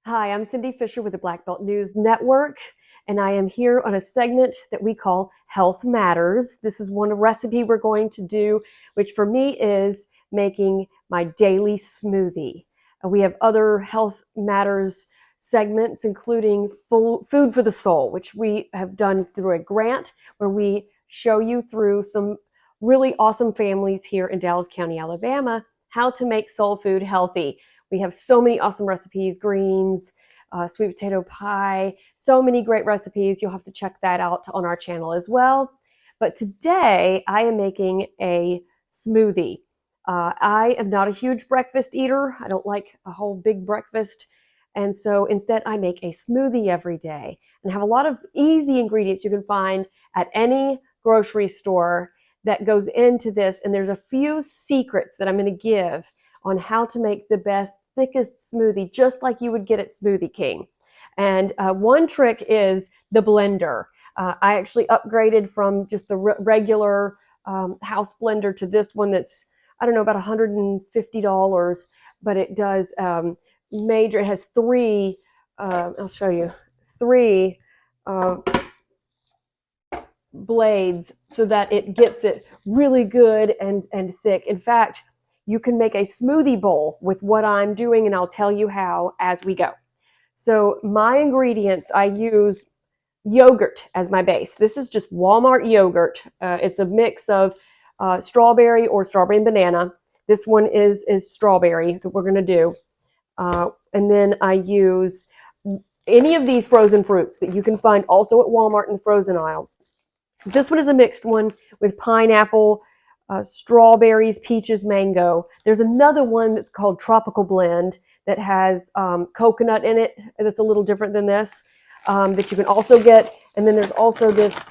Hi, I'm Cindy Fisher with the Black Belt News Network, and I am here on a segment that we call Health Matters. This is one recipe we're going to do, which for me is making my daily smoothie. We have other Health Matters segments, including Food for the Soul, which we have done through a grant where we show you through some really awesome families here in Dallas County, Alabama, how to make soul food healthy. We have so many awesome recipes, greens, sweet potato pie, so many great recipes. You'll have to check that out on our channel as well. But today I am making a smoothie. I am not a huge breakfast eater. I don't like a whole big breakfast. And so instead I make a smoothie every day and have a lot of easy ingredients you can find at any grocery store that goes into this. And there's a few secrets that I'm going to give on how to make the best, thickest smoothie, just like you would get at Smoothie King. And one trick is the blender. I actually upgraded from just the regular house blender to this one that's, I don't know, about $150, but it does it has three, I'll show you, three blades so that it gets it really good and thick. In fact, you can make a smoothie bowl with what I'm doing, and I'll tell you how as we go. So my ingredients, I use yogurt as my base. This is just Walmart yogurt. It's a mix of strawberry or strawberry and banana. This one is strawberry that we're going to do. And then I use any of these frozen fruits that you can find also at Walmart in the frozen aisle. So this one is a mixed one with pineapple, strawberries, peaches, mango. There's another one that's called Tropical Blend that has coconut in it. That's a little different than this that you can also get. And then there's also this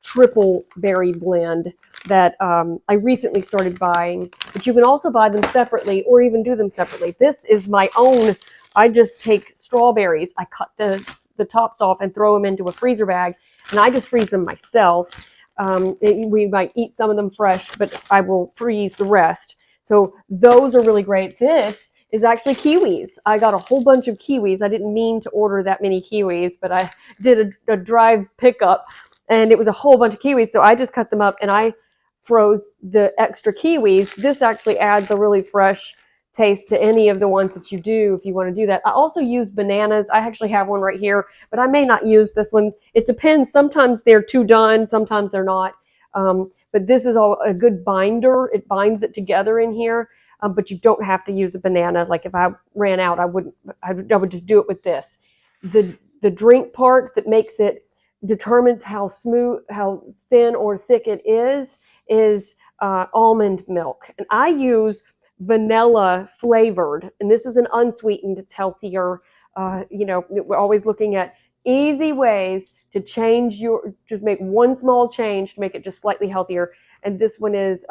triple berry blend that I recently started buying. But you can also buy them separately or even do them separately. This is my own. I just take strawberries. I cut the tops off and throw them into a freezer bag. And I just freeze them myself. We might eat some of them fresh, but I will freeze the rest. So those are really great. This is actually kiwis. I got a whole bunch of kiwis. I didn't mean to order that many kiwis, but I did a drive pickup, and it was a whole bunch of kiwis. So I just cut them up, and I froze the extra kiwis. This actually adds a really fresh taste to any of the ones that you do if you want to do that. I also use bananas. I actually have one right here, but I may not use this one. It depends. Sometimes they're too done, sometimes they're not. But this is all a good binder. It binds it together in here, but you don't have to use a banana. Like if I ran out, I would just do it with this. The drink part that makes it determines how smooth, how thin or thick it is almond milk. And I use vanilla flavored, and this is an unsweetened. It's healthier. We're always looking at easy ways to just make one small change to make it just slightly healthier. And this one is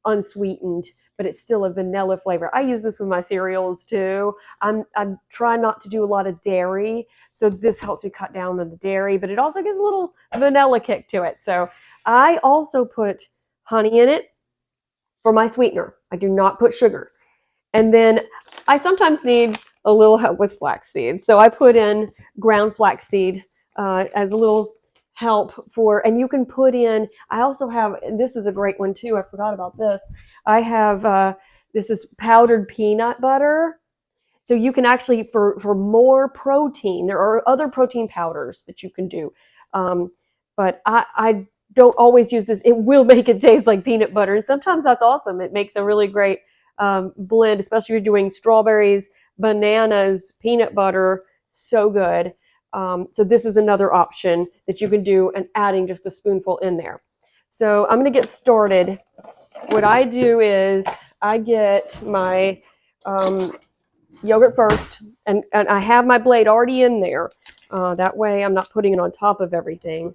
unsweetened, but it's still a vanilla flavor. I use this with my cereals too. I'm trying not to do a lot of dairy, so this helps me cut down on the dairy, but it also gives a little vanilla kick to it. So I also put honey in it for my sweetener. I do not put sugar. And then I sometimes need a little help with flax seeds. So I put in ground flax seed as a little help and you can put in, I also have, and this is a great one too, I forgot about this. I have, this is powdered peanut butter. So you can actually, for more protein, there are other protein powders that you can do. But I don't always use this. It will make it taste like peanut butter. And sometimes that's awesome. It makes a really great blend, especially if you're doing strawberries, bananas, peanut butter. So good. So this is another option that you can do, and adding just a spoonful in there. So I'm going to get started. What I do is I get my yogurt first, and I have my blade already in there. That way I'm not putting it on top of everything.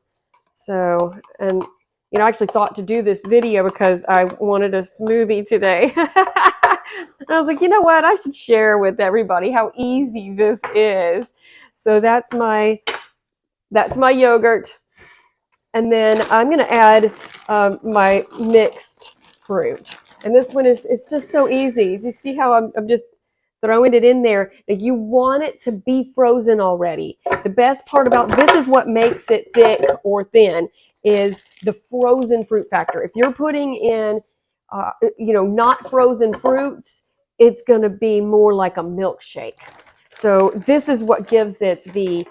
So, and I actually thought to do this video because I wanted a smoothie today. And I was like, you know what? I should share with everybody how easy this is. So that's my yogurt. And then I'm going to add my mixed fruit. And this one it's just so easy. Do you see how I'm just throwing it in there. Now you want it to be frozen already. The best part about this is what makes it thick or thin is the frozen fruit factor. If you're putting in, not frozen fruits, it's going to be more like a milkshake. So this is what gives it the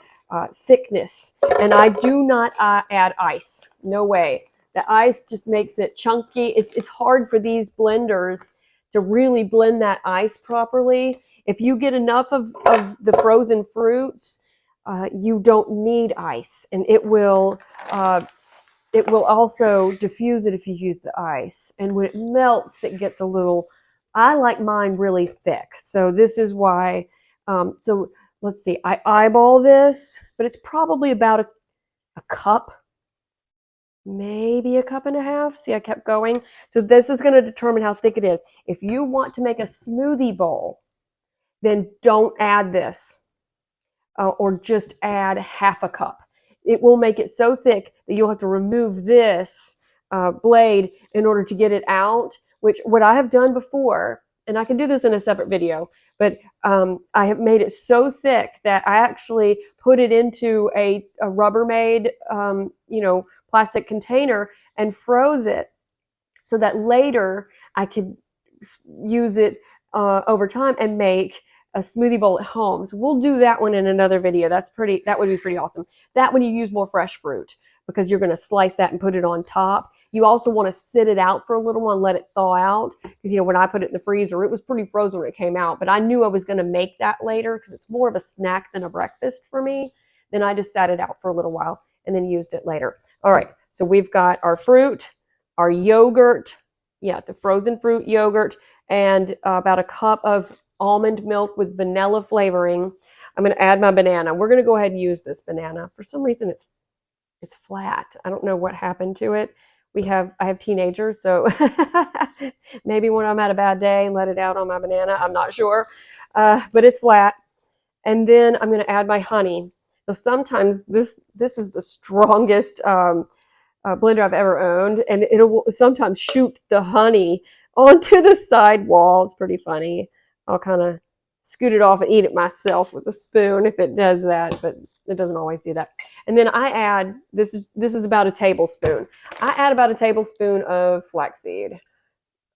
thickness. And I do not add ice. No way. The ice just makes it chunky. It's hard for these blenders to really blend that ice properly. If you get enough of the frozen fruits, you don't need ice, and it will also diffuse it if you use the ice. And when it melts, it gets a little, I like mine really thick. So this is why, so let's see, I eyeball this, but it's probably about a cup, maybe a cup and a half. See, I kept going. So this is going to determine how thick it is. If you want to make a smoothie bowl, then don't add this, or just add half a cup. It will make it so thick that you'll have to remove this blade in order to get it out, which what I have done before, and I can do this in a separate video, but I have made it so thick that I actually put it into a Rubbermaid, plastic container and froze it so that later I could use it over time and make a smoothie bowl at home. So we'll do that one in another video. That would be pretty awesome. That one you use more fresh fruit because you're going to slice that and put it on top. You also want to sit it out for a little while and let it thaw out because, when I put it in the freezer, it was pretty frozen when it came out, but I knew I was going to make that later because it's more of a snack than a breakfast for me. Then I just sat it out for a little while and then used it later. All right, so we've got our fruit, our yogurt, the frozen fruit yogurt, and about a cup of almond milk with vanilla flavoring. I'm going to add my banana. We're going to go ahead and use this banana. For some reason, it's flat. I don't know what happened to it. I have teenagers, so maybe when I'm at a bad day, let it out on my banana. I'm not sure, but it's flat. And then I'm going to add my honey. So sometimes this is the strongest blender I've ever owned, and it will sometimes shoot the honey onto the side wall. It's pretty funny. I'll kind of scoot it off and eat it myself with a spoon if it does that, but it doesn't always do that. And then I add, this is about a tablespoon. I add about a tablespoon of flaxseed.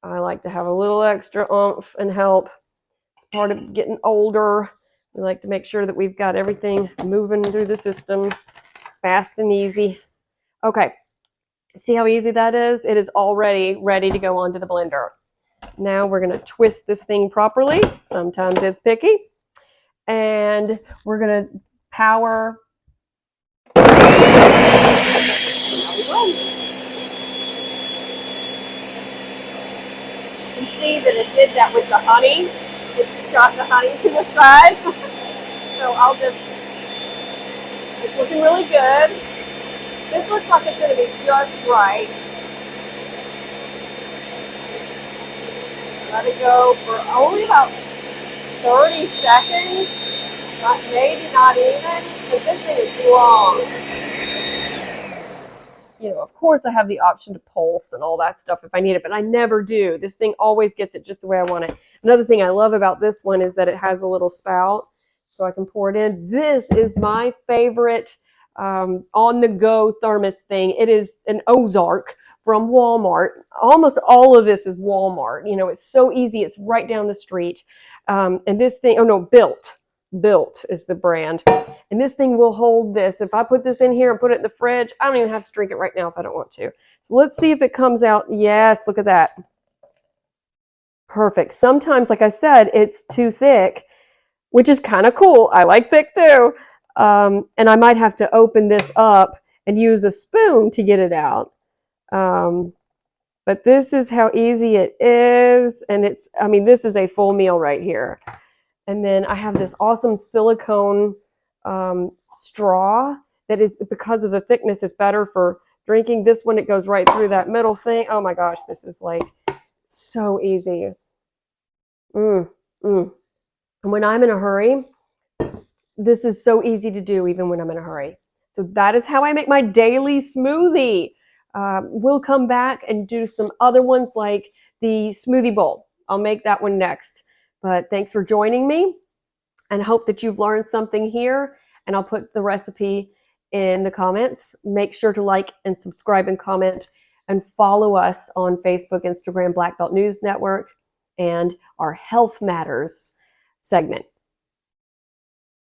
I like to have a little extra oomph and help. It's part of getting older. We like to make sure that we've got everything moving through the system fast and easy. Okay, see how easy that is? It is already ready to go onto the blender. Now we're going to twist this thing properly. Sometimes it's picky. And we're going to power. Now we go. You can see that it did that with the honey. It shot the honey to the side. So it's looking really good. This looks like it's going to be just right. Let it go for only about 30 seconds, maybe not even, because this thing is long. Of course I have the option to pulse and all that stuff if I need it, but I never do. This thing always gets it just the way I want it. Another thing I love about this one is that it has a little spout, so I can pour it in. This is my favorite on-the-go thermos thing. It is an Ozark from Walmart. Almost all of this is Walmart. It's so easy. It's right down the street. And this thing, Built is the brand. And this thing will hold this. If I put this in here and put it in the fridge, I don't even have to drink it right now if I don't want to. So let's see if it comes out. Yes, look at that. Perfect. Sometimes, like I said, it's too thick, which is kind of cool. I like thick too. And I might have to open this up and use a spoon to get it out. But this is how easy it is. And this is a full meal right here. And then I have this awesome silicone straw that is, because of the thickness, it's better for drinking. This one, it goes right through that middle thing. Oh my gosh, this is like so easy. And when I'm in a hurry, this is so easy to do even when I'm in a hurry. So that is how I make my daily smoothie. We'll come back and do some other ones like the smoothie bowl. I'll make that one next. But thanks for joining me, and hope that you've learned something here. And I'll put the recipe in the comments. Make sure to like and subscribe and comment, and follow us on Facebook, Instagram, Black Belt News Network, and our Health Matters segment.